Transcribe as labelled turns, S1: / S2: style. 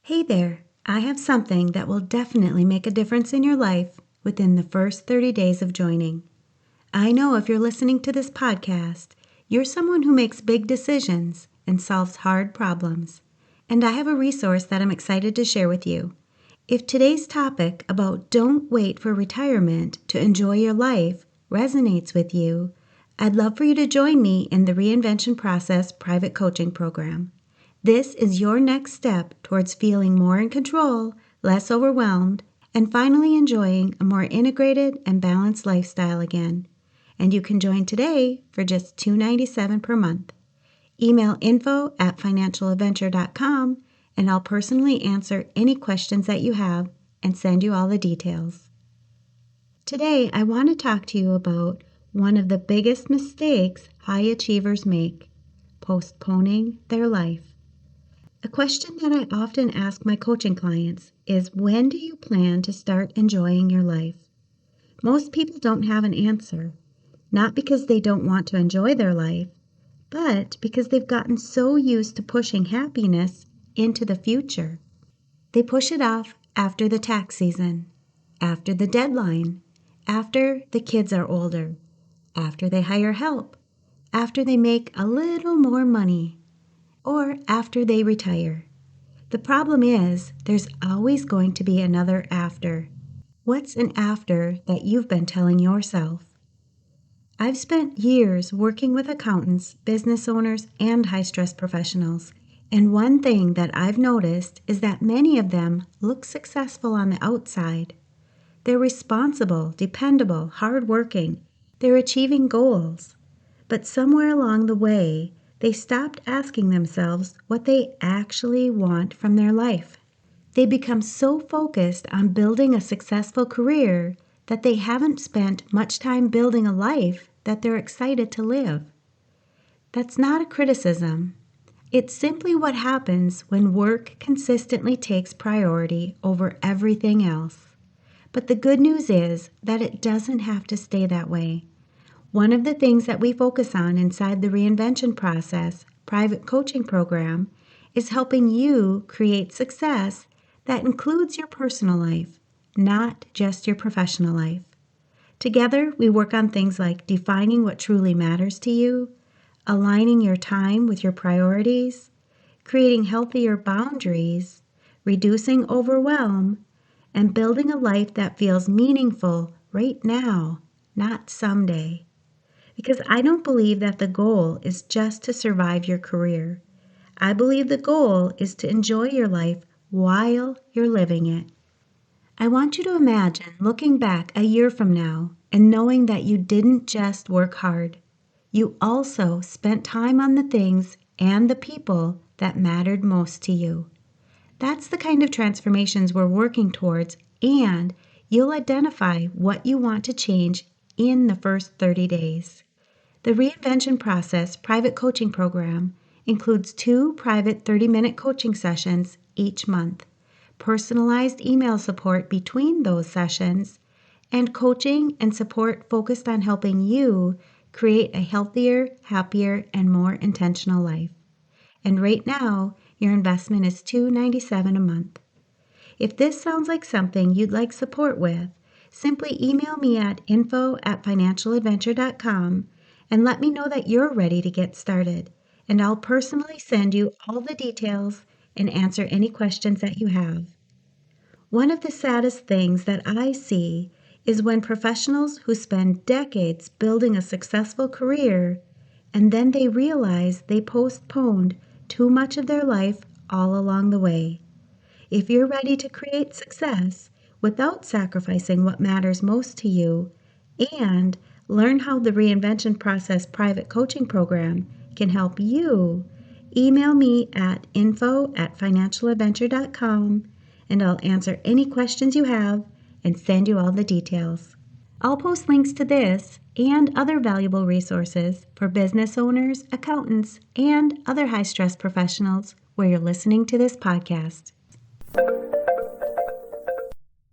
S1: Hey there, I have something that will definitely make a difference in your life within the first 30 days of joining. I know if you're listening to this podcast, you're someone who makes big decisions and solves hard problems. And I have a resource that I'm excited to share with you. If today's topic about don't wait for retirement to enjoy your life resonates with you, I'd love for you to join me in the Reinvention Process private coaching program. This is your next step towards feeling more in control, less overwhelmed, and finally enjoying a more integrated and balanced lifestyle again. And you can join today for just $297 per month. Email info@financialadventure.com and I'll personally answer any questions that you have and send you all the details. Today, I want to talk to you about one of the biggest mistakes high achievers make: postponing their life. A question that I often ask my coaching clients is, when do you plan to start enjoying your life? Most people don't have an answer, not because they don't want to enjoy their life, but because they've gotten so used to pushing happiness into the future. They push it off after the tax season, after the deadline, after the kids are older, after they hire help, after they make a little more money, or after they retire. The problem is, there's always going to be another after. What's an after that you've been telling yourself? I've spent years working with accountants, business owners, and high-stress professionals, and one thing that I've noticed is that many of them look successful on the outside. They're responsible, dependable, hardworking. They're achieving goals. But somewhere along the way, they stopped asking themselves what they actually want from their life. They become so focused on building a successful career that they haven't spent much time building a life that they're excited to live. That's not a criticism. It's simply what happens when work consistently takes priority over everything else. But the good news is that it doesn't have to stay that way. One of the things that we focus on inside the Reinvention Process private coaching program is helping you create success that includes your personal life, not just your professional life. Together, we work on things like defining what truly matters to you, aligning your time with your priorities, creating healthier boundaries, reducing overwhelm, and building a life that feels meaningful right now, not someday. Because I don't believe that the goal is just to survive your career. I believe the goal is to enjoy your life while you're living it. I want you to imagine looking back a year from now and knowing that you didn't just work hard. You also spent time on the things and the people that mattered most to you. That's the kind of transformations we're working towards, and you'll identify what you want to change in the first 30 days. The Reinvention Process private coaching program includes 2 private 30-minute coaching sessions each month, personalized email support between those sessions, and coaching and support focused on helping you create a healthier, happier, and more intentional life. And right now, your investment is $297 a month. If this sounds like something you'd like support with, simply email me at info@financialadventure.com and let me know that you're ready to get started, and I'll personally send you all the details and answer any questions that you have. One of the saddest things that I see is when professionals who spend decades building a successful career and then they realize they postponed too much of their life all along the way. If you're ready to create success without sacrificing what matters most to you and learn how the Reinvention Process private coaching program can help you, email me at info@financialadventure.com and I'll answer any questions you have and send you all the details. I'll post links to this and other valuable resources for business owners, accountants, and other high-stress professionals where you're listening to this podcast.